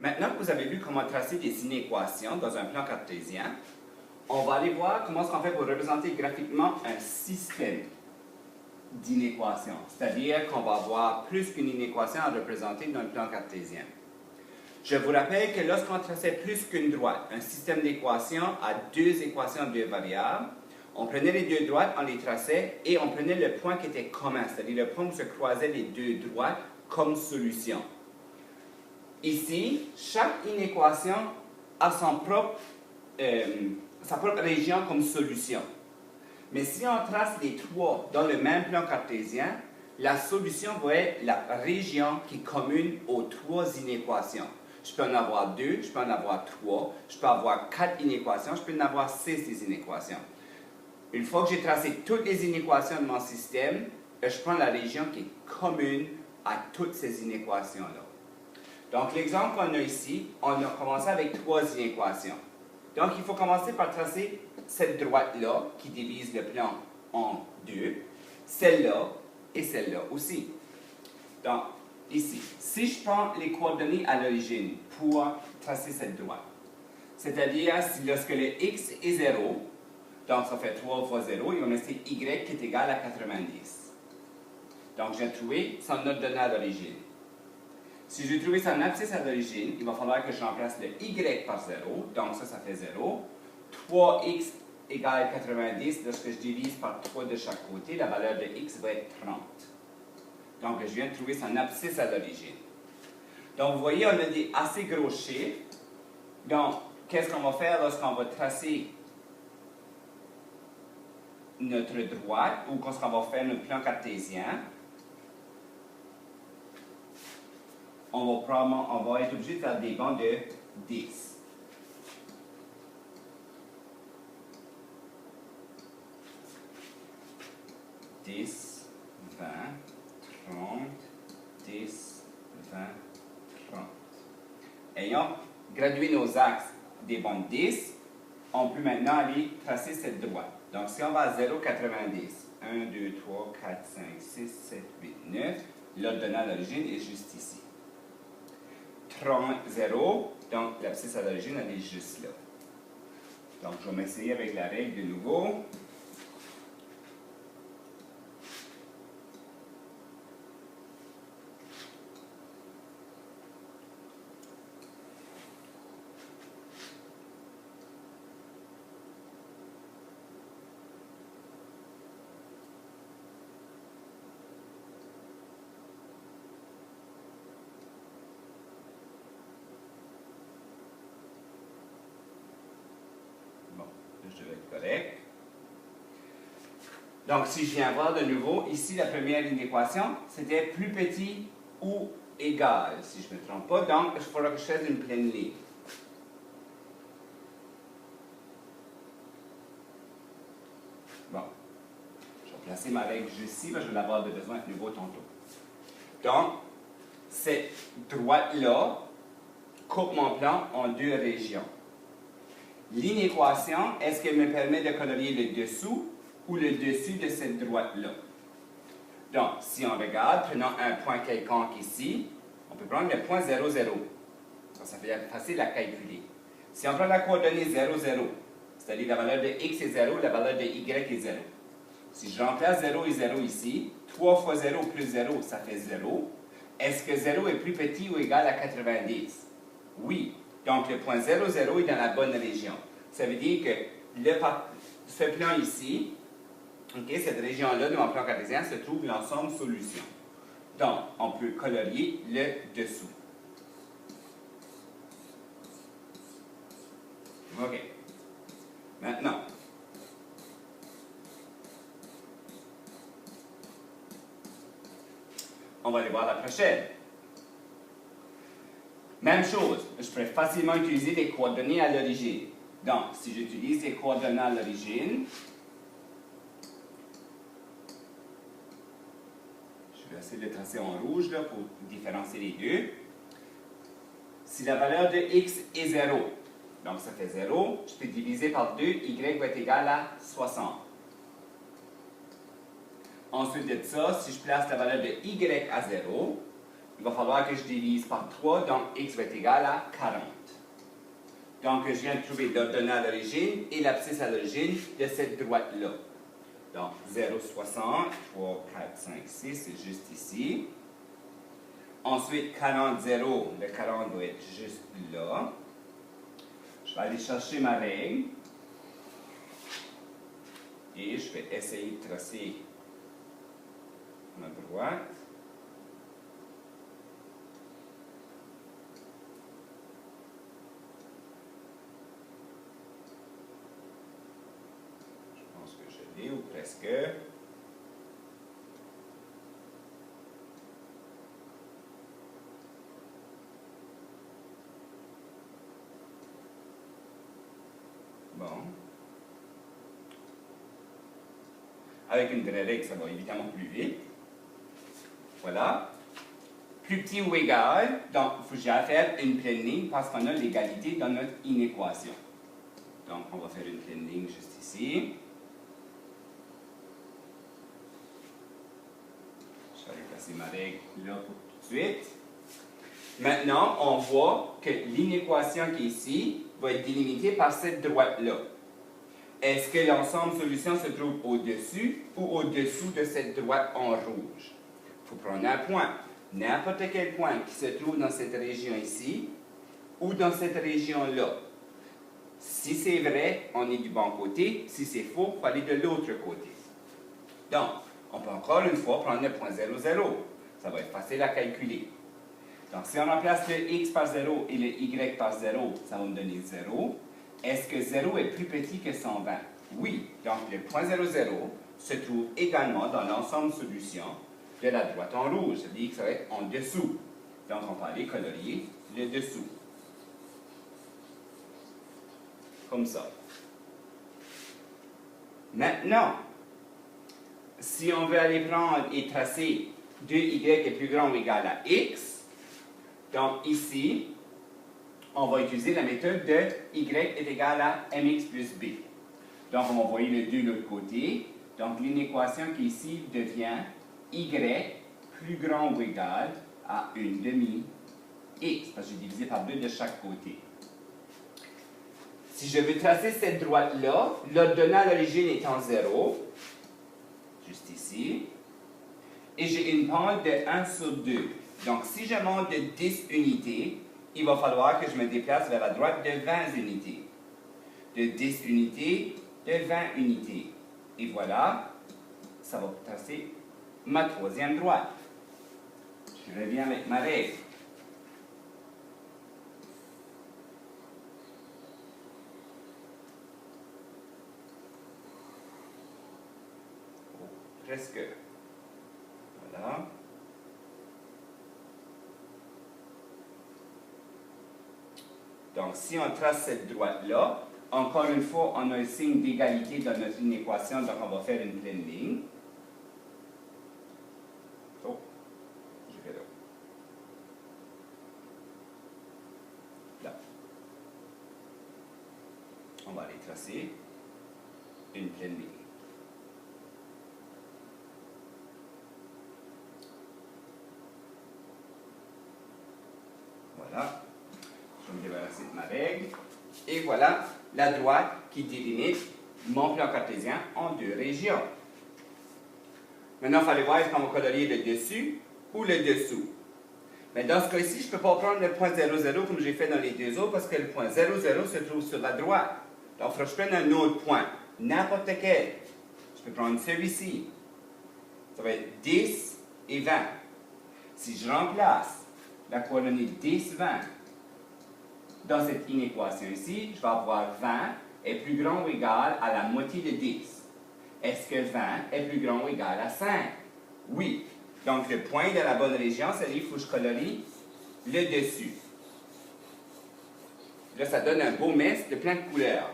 Maintenant que vous avez vu comment tracer des inéquations dans un plan cartésien, on va aller voir comment est-ce qu'on fait pour représenter graphiquement un système d'inéquations. C'est-à-dire qu'on va avoir plus qu'une inéquation à représenter dans le plan cartésien. Je vous rappelle que lorsqu'on traçait plus qu'une droite, un système d'équations à deux équations de deux variables, on prenait les deux droites, on les traçait et on prenait le point qui était commun, c'est-à-dire le point où se croisaient les deux droites comme solution. Ici, chaque inéquation a sa propre région comme solution. Mais si on trace les trois dans le même plan cartésien, la solution va être la région qui est commune aux trois inéquations. Je peux en avoir deux, je peux en avoir trois, je peux avoir quatre inéquations, je peux en avoir six des inéquations. Une fois que j'ai tracé toutes les inéquations de mon système, je prends la région qui est commune à toutes ces inéquations-là. Donc, l'exemple qu'on a ici, on a commencé avec trois inéquations. Donc, il faut commencer par tracer cette droite-là, qui divise le plan en deux, celle-là et celle-là aussi. Donc, ici, si je prends les coordonnées à l'origine pour tracer cette droite, c'est-à-dire si lorsque le x est 0, donc ça fait 3 fois 0, et on a ici y qui est égal à 90. Donc, j'ai trouvé son autre donnée à l'origine. Si je veux trouver son abscisse à l'origine, il va falloir que je remplace le y par 0, donc ça fait 0. 3x égale 90, lorsque je divise par 3 de chaque côté, la valeur de x va être 30. Donc, je viens de trouver son abscisse à l'origine. Donc, vous voyez, on a des assez gros chiffres. Donc, qu'est-ce qu'on va faire lorsqu'on va tracer notre droite, ou lorsqu'on va faire notre plan cartésien? On va être obligé de faire des bancs de 10. « 10, 20, 30, 10, 20, 30. » Ayant gradué nos axes des bancs de 10, on peut maintenant aller tracer cette droite. Donc, si on va à 0, 90, 1, 2, 3, 4, 5, 6, 7, 8, 9, l'autre donnée à l'origine est juste ici. 30, 0, donc l'abscisse à l'origine, elle est juste là. Donc, je vais m'essayer avec la règle de nouveau. Je vais être correct. Donc, si je viens voir de nouveau, ici, la première inéquation, c'était plus petit ou égal, si je ne me trompe pas. Donc, il faudra que je fasse une pleine ligne. Bon. Je vais placer ma règle juste ici, parce que je vais l'avoir de besoin de nouveau tantôt. Donc, cette droite-là coupe mon plan en deux régions. L'inéquation, est-ce qu'elle me permet de colorier le dessous ou le dessus de cette droite-là? Donc, si on regarde, prenons un point quelconque ici, on peut prendre le point 0, 0. Ça fait facile à calculer. Si on prend la coordonnée 0, 0, c'est-à-dire la valeur de x est 0, la valeur de y est 0. Si je remplace 0 et 0 ici, 3 fois 0 plus 0, ça fait 0. Est-ce que 0 est plus petit ou égal à 90? Oui. Donc, le point 0, 0 est dans la bonne région. Ça veut dire que ce plan ici, cette région-là de mon plan cartésien, se trouve l'ensemble solution. Donc, on peut colorier le dessous. OK. Maintenant, on va aller voir la prochaine. Même chose, je pourrais facilement utiliser les coordonnées à l'origine. Donc, si j'utilise les coordonnées à l'origine, je vais essayer de tracer en rouge là, pour différencier les deux. Si la valeur de x est 0, donc ça fait 0, je peux diviser par 2, y va être égal à 60. Ensuite de ça, si je place la valeur de y à 0, il va falloir que je divise par 3, donc x va être égal à 40. Donc, je viens de trouver l'ordonnée à l'origine et l'abscisse à l'origine de cette droite-là. Donc, 0,60, 3, 4, 5, 6, c'est juste ici. Ensuite, 40, 0, le 40 doit être juste là. Je vais aller chercher ma règle. Et je vais essayer de tracer ma droite. Je pense que je l'ai, ou presque. Bon. Avec une vraie règle, ça va évidemment plus vite. Voilà. Plus petit ou égal, donc il faut que j'aille faire une pleine ligne parce qu'on a l'égalité dans notre inéquation. Donc, on va faire une pleine ligne juste ici. Je vais aller placer ma règle là pour tout de suite. Maintenant, on voit que l'inéquation qui est ici va être délimitée par cette droite-là. Est-ce que l'ensemble solution se trouve au-dessus ou au-dessous de cette droite en rouge? Il faut prendre un point. N'importe quel point qui se trouve dans cette région ici ou dans cette région-là. Si c'est vrai, on est du bon côté. Si c'est faux, il faut aller de l'autre côté. Donc, on peut encore une fois prendre le point 0, 0. Ça va être facile à calculer. Donc, si on remplace le x par 0 et le y par 0, ça va me donner 0. Est-ce que 0 est plus petit que 120? Oui. Donc, le point 0, 0 se trouve également dans l'ensemble solution de la droite en rouge. Ça veut dire que ça va être en dessous. Donc, on va aller colorier le dessous. Comme ça. Maintenant, si on veut aller prendre et tracer 2y est plus grand ou égal à x, donc ici, on va utiliser la méthode de y est égal à mx plus b. Donc, on va envoyer le 2 de l'autre côté. Donc, l'inéquation qui ici devient y plus grand ou égal à 1 demi x, parce que j'ai divisé par 2 de chaque côté. Si je veux tracer cette droite-là, l'ordonnée à l'origine étant 0, juste ici, et j'ai une pente de 1 sur 2. Donc, si je monte de 10 unités, il va falloir que je me déplace vers la droite de 20 unités. De 10 unités, de 20 unités. Et voilà, ça va tracer ma troisième droite. Je reviens avec ma règle. Presque. Voilà. Donc, si on trace cette droite-là, encore une fois, on a un signe d'égalité dans notre inéquation, donc on va faire une pleine ligne. Oh, j'ai fait là. Là. On va aller tracer une pleine ligne. Voilà. Je vais me débarrasser de ma règle. Et voilà la droite qui délimite mon plan cartésien en deux régions. Maintenant, il fallait voir est-ce qu'on va colorier le dessus ou le dessous. Mais dans ce cas-ci, je ne peux pas prendre le point 0, 0 comme j'ai fait dans les deux autres parce que le point 0, 0 se trouve sur la droite. Donc, il faut que je prenne un autre point, n'importe quel. Je peux prendre celui-ci. Ça va être 10 et 20. Si je remplace la coordonnée 10, 20 dans cette inéquation ici, je vais avoir 20 est plus grand ou égal à la moitié de 10. Est-ce que 20 est plus grand ou égal à 5? Oui. Donc, le point de la bonne région, c'est-à-dire qu'il faut que je colorie le dessus. Là, ça donne un beau mess de plein de couleurs.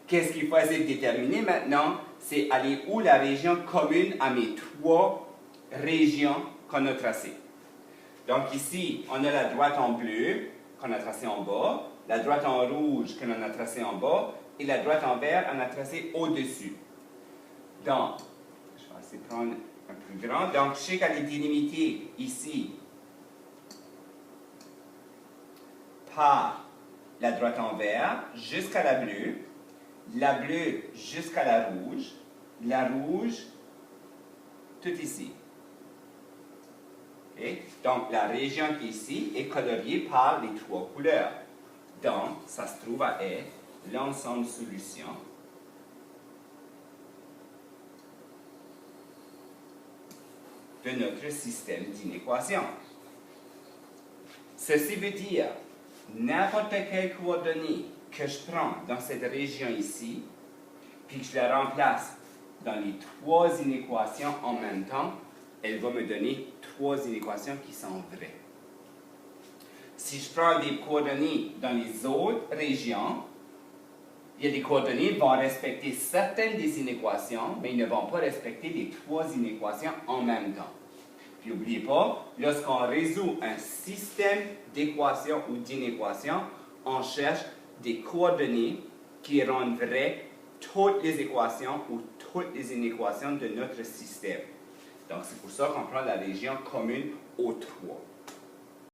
Qu'est-ce qu'il faut essayer de déterminer maintenant? C'est aller où la région commune à mes trois régions qu'on a tracées. Donc, ici, on a la droite en bleu qu'on a tracée en bas, la droite en rouge qu'on a tracée en bas, et la droite en vert qu'on a tracée au-dessus. Donc, je vais essayer de prendre un plus grand. Donc, je sais qu'elle est délimitée ici par la droite en vert jusqu'à la bleue jusqu'à la rouge tout ici. Okay? Donc, la région qui est ici est coloriée par les trois couleurs. Donc, ça se trouve à être l'ensemble solution de notre système d'inéquation. Ceci veut dire n'importe quelle coordonnée que je prends dans cette région ici, puis que je la remplace dans les trois inéquations en même temps, elle va me donner trois inéquations qui sont vraies. Si je prends des coordonnées dans les autres régions, il y a des coordonnées qui vont respecter certaines des inéquations, mais ils ne vont pas respecter les trois inéquations en même temps. Puis n'oubliez pas, lorsqu'on résout un système d'équations ou d'inéquations, on cherche des coordonnées qui rendent vraies toutes les équations ou toutes les inéquations de notre système. Donc c'est pour ça qu'on prend la région commune aux trois.